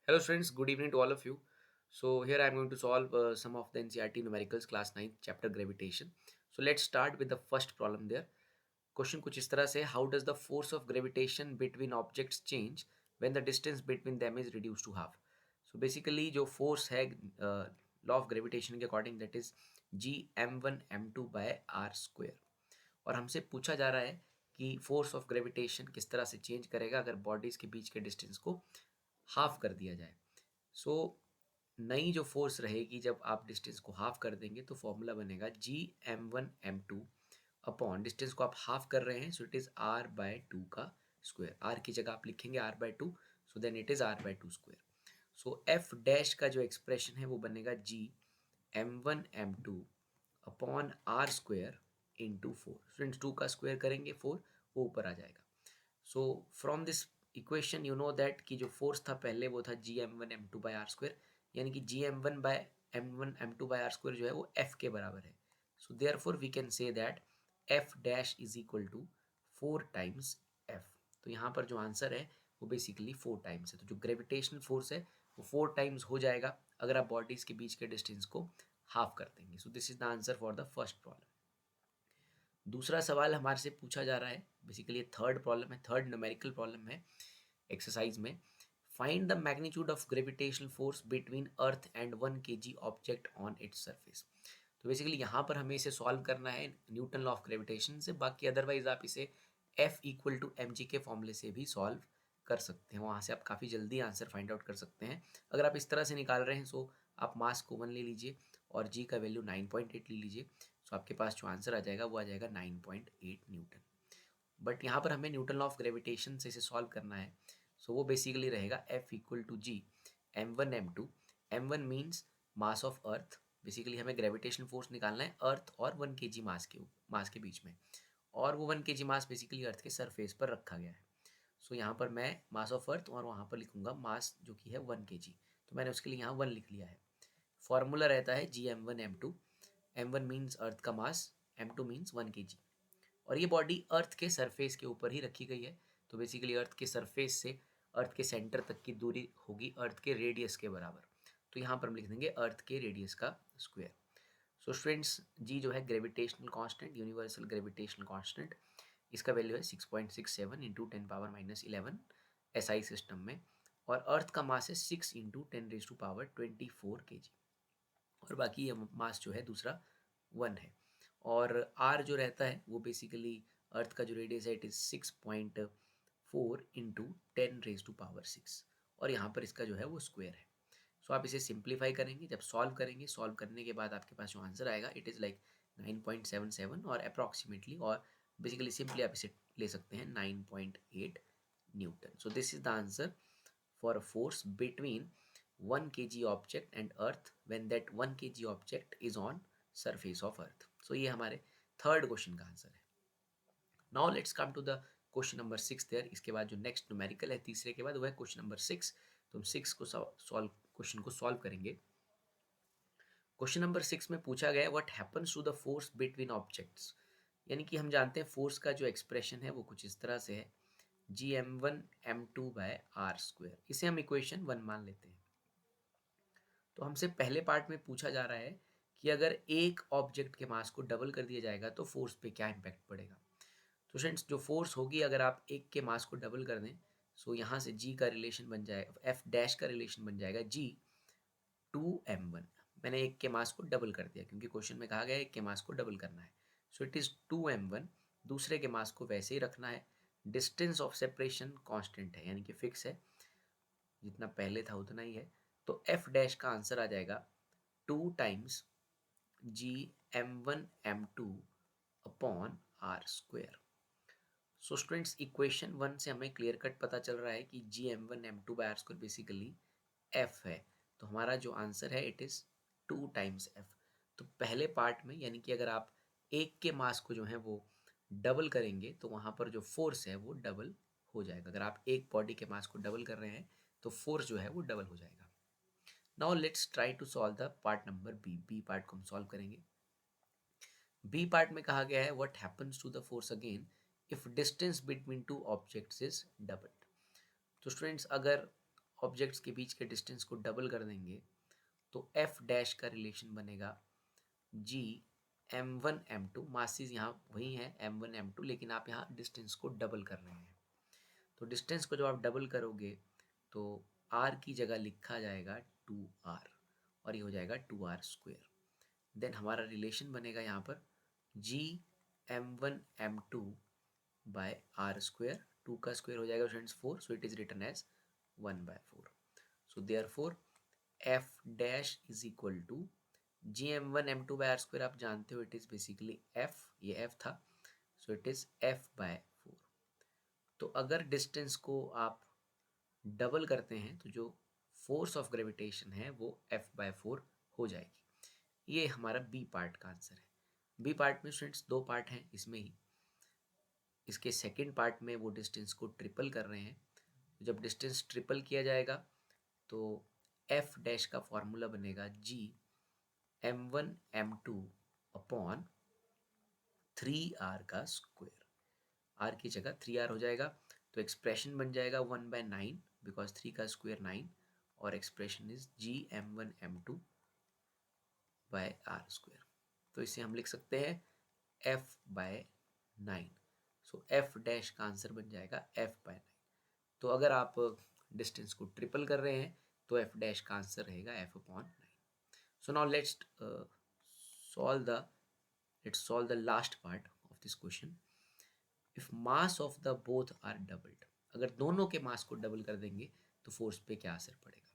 Hello students, good evening to all of you. So here I am going to solve some of the NCERT numericals class 9 chapter gravitation. So let's start with the first problem there. Question कुछ इस तरह से how does the force of gravitation between objects change when the distance between them is reduced to half. So basically जो force है law of gravitation के according that is g m1 m2 by r square. और हमसे पूछा जा रहा है कि फोर्स ऑफ ग्रेविटेशन किस तरह से चेंज करेगा अगर बॉडीज के बीच के डिस्टेंस को हाफ कर दिया जाए. सो नई जो फोर्स रहेगी जब आप डिस्टेंस को हाफ कर देंगे तो फॉर्मूला बनेगा G m1 m2 upon distance को आप हाफ कर रहे हैं सो इट इज़ r/2 का स्क्वायर. r की जगह आप लिखेंगे r/2 so then it is r/2 square. So F dash का जो एक्सप्रेशन है वो बनेगा G m1 m2 upon R square into four. Students two का स्क्वायर करेंगे फोर, वो ऊपर आ जाएगा. So from this equation you know that कि जो फोर्स था पहले वो था जी m1 m2 by are square, यानी कि G m1 m2 by are square जो है वो एफ के बराबर है. So there four we can say that F dash is equal to four times F. तो यहाँ पर जो आंसर है वो बेसिकली फोर टाइम्स है. तो जो ग्रेविटेशनल फोर्स है वो फोर टाइम्स हो जाएगा अगर आप बॉडीज के बीच के डिस्टेंस को हाफ कर देंगे. सो this is the answer for the first problem. दूसरा सवाल हमारे से पूछा जा रहा है, बेसिकली थर्ड प्रॉब्लम है, थर्ड न्यूमेरिकल प्रॉब्लम है एक्सरसाइज में. Find the magnitude of gravitational force between earth and 1 kg object on its surface. तो बेसिकली यहाँ पर हमें इसे सॉल्व करना है न्यूटन लॉ ऑफ ग्रेविटेशन से. बाकी अदरवाइज आप इसे F equal to M G के फॉर्मूले से भी सॉल्व कर सकते हैं. वहाँ से आप काफ़ी जल्दी आंसर फाइंड आउट कर सकते हैं. अगर आप इस तरह से निकाल रहे हैं सो आप मास को 1 ले लीजिए और जी का वैल्यू 9.8 ले लीजिए. सो आपके पास जो आंसर आ जाएगा वो आ जाएगा 9.8 न्यूटन. बट यहाँ पर हमें न्यूटन लॉ ऑफ ग्रेविटेशन से इसे सॉल्व करना है. सो वो बेसिकली रहेगा F equal to G m1 m2. m1 means mass of earth. Basically हमें ग्रेविटेशन फोर्स निकालना है अर्थ और 1 kg मास के बीच में, और वो 1 kg मास बेसिकली अर्थ के सरफेस पर रखा गया है. सो यहाँ पर मैं मास ऑफ अर्थ और वहाँ पर लिखूंगा मास जो कि है 1 kg. तो मैंने उसके लिए यहाँ 1 लिख लिया है. फॉर्मूला रहता है जी m1 m2. m1 means earth का मास, m2 मीन्स 1 kg. और ये बॉडी अर्थ के सरफेस के ऊपर ही रखी गई है. तो बेसिकली अर्थ के सरफेस से अर्थ के सेंटर तक की दूरी होगी अर्थ के रेडियस के बराबर. तो यहाँ पर हम लिख देंगे अर्थ के रेडियस का स्क्वायर. सो स्टूडेंट्स जी जो है gravitational constant, universal gravitational constant, इसका वैल्यू है 6.67 इंटू 10⁻11 SI सिस्टम में. और अर्थ का मास है 6 इंटू 10⁻24 kg. और बाकी ये मास जो है दूसरा 1 है. और आर जो रहता है वो बेसिकली अर्थ का जो रेडियस है इट इज़ 6.4 इंटू 10⁻6. और यहाँ पर इसका जो है वो स्क्वायर है. सो आप इसे सिंप्लीफाई करेंगे, जब सॉल्व करेंगे, सॉल्व करने के बाद आपके पास जो आंसर आएगा इट इज़ लाइक 9.77 और अप्रॉक्सीमेटली, और बेसिकली सिंपली आप इसे ले सकते हैं 9.8 newton. So this is the answer for a force between 1 kg object and earth when that 1 kg object is on surface of earth. So ये हमारे थर्ड क्वेश्चन का आंसर है. Now let's come to the question number 6 there. इसके बाद जो next numerical है तीसरे के बाद वो है क्वेश्चन नंबर 6. तो हम 6 को सॉल्व क्वेश्चन को सॉल्व करेंगे. क्वेश्चन नंबर 6 में पूछा गया है what happens to the force between objects. यानी कि हम जानते हैं फोर्स का जो एक्सप्रेशन है वो कुछ इस तरह से है जी m1 m2 by R square. इसे हम इक्वेशन 1 मान लेते हैं. तो हमसे पहले पार्ट में पूछा जा रहा है कि अगर एक ऑब्जेक्ट के मास को डबल कर दिया जाएगा तो फोर्स पे क्या इम्पैक्ट पड़ेगा. तो फ्रेंड्स जो फोर्स होगी अगर आप एक के मास को डबल कर दें, सो यहाँ से जी का रिलेशन बन जाएगा, एफ डैश का रिलेशन बन जाएगा जी 2m1. मैंने एक के मास को डबल कर दिया क्योंकि क्वेश्चन में कहा गया है एक के मास को डबल करना है. So it is 2m1. दूसरे के मास को वैसे ही रखना है. डिस्टेंस ऑफ सेपरेशन कांस्टेंट है यानी कि फिक्स है, जितना पहले था उतना ही है. तो एफ डैश का आंसर आ जाएगा 2 times G m1 m2 upon R square. So students equation 1 से हमें क्लियर कट पता चल रहा है कि G m1 m2 by R square basically F है. तो हमारा जो आंसर है इट इज़ 2 टाइम्स एफ. तो पहले पार्ट में यानी कि अगर आप एक के मास को जो है वो डबल करेंगे तो वहाँ पर जो फोर्स है वो डबल हो जाएगा. अगर आप एक बॉडी के मास को डबल कर रहे हैं तो फोर्स जो है वो डबल हो जाएगा. Now let's try to solve the part number B. B part को हम सॉल्व करेंगे. बी पार्ट में कहा गया है what happens to the force again if distance between two objects is doubled. तो स्टूडेंट्स अगर ऑब्जेक्ट्स के बीच के डिस्टेंस को डबल कर देंगे तो एफ डैश का रिलेशन बनेगा जी m1 m2, मासेस यहाँ वही है m1 m2, लेकिन आप यहाँ डिस्टेंस को डबल कर रहे हैं। तो डिस्टेंस को जब आप डबल करोगे तो r की जगह लिखा जाएगा 2r और ये हो जाएगा 2r²। देन हमारा रिलेशन बनेगा यहाँ पर जी m1 m2 बाय r²। 2 का स्क्वायर हो जाएगा friends 4, so it is written as 1/4। So therefore f dash is equal to gm1 m2 by r² आप जानते हो इट इज बेसिकली f, ये f था, सो इट इज f/4। तो अगर डिस्टेंस को आप डबल करते हैं तो जो फोर्स ऑफ ग्रेविटेशन है वो f/4 हो जाएगी। ये हमारा बी पार्ट का आंसर है। बी पार्ट में स्टूडेंट्स दो पार्ट हैं इसमें ही। इसके सेकेंड पार्ट में वो डिस्टेंस को ट्रिपल कर रहे हैं। जब डिस्टेंस ट्रिपल किया जाएगा तो एफ डैश का फॉर्मूला बनेगा G m1 m2 upon 3r का स्क्वायर। r की जगह 3r हो जाएगा तो एक्सप्रेशन बन जाएगा 1/9 बिकॉज 3 का स्क्वायर 9 और expression is ji m1 m2 by r²। तो इसे हम लिख सकते हैं f/9। सो f डैश का आंसर बन जाएगा f/9। तो अगर आप डिस्टेंस को ट्रिपल कर रहे हैं तो f डैश का आंसर रहेगा f/9। So now solve the let's solve the last part of this question. If mass of the both are doubled, अगर दोनों के मास को डबल कर देंगे तो फोर्स पे क्या असर पड़ेगा।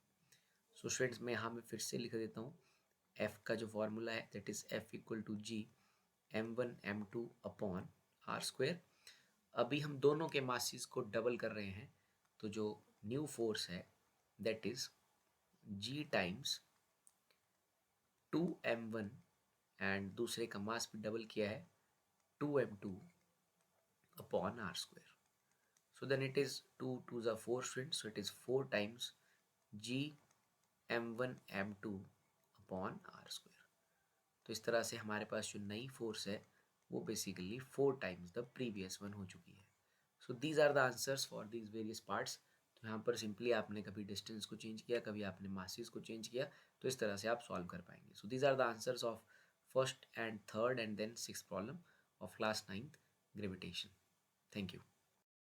सो स्टूडेंट्स मैं यहाँ मैं फिर से लिख देता हूँ। F का जो फॉर्मूला है that is F equal to G m1 m2 upon r²। अभी हम दोनों के मासेस को डबल कर रहे हैं तो जो न्यू फोर्स है that is g times 2m1 and दूसरे का मास भी डबल किया है 2m2 upon r²। So then it is 2 2s are 4 students, so it is 4 times g m1 m2 upon r²। तो इस तरह से हमारे पास जो नई फोर्स है वो basically 4 times the previous one हो चुकी है। So these are the answers for these various parts. तो यहाँ पर सिंपली आपने कभी डिस्टेंस को चेंज किया, कभी आपने मासेस को चेंज किया, तो इस तरह से आप सॉल्व कर पाएंगे। So these are the answers of first and third and then six problem of class 9th gravitation. Thank you.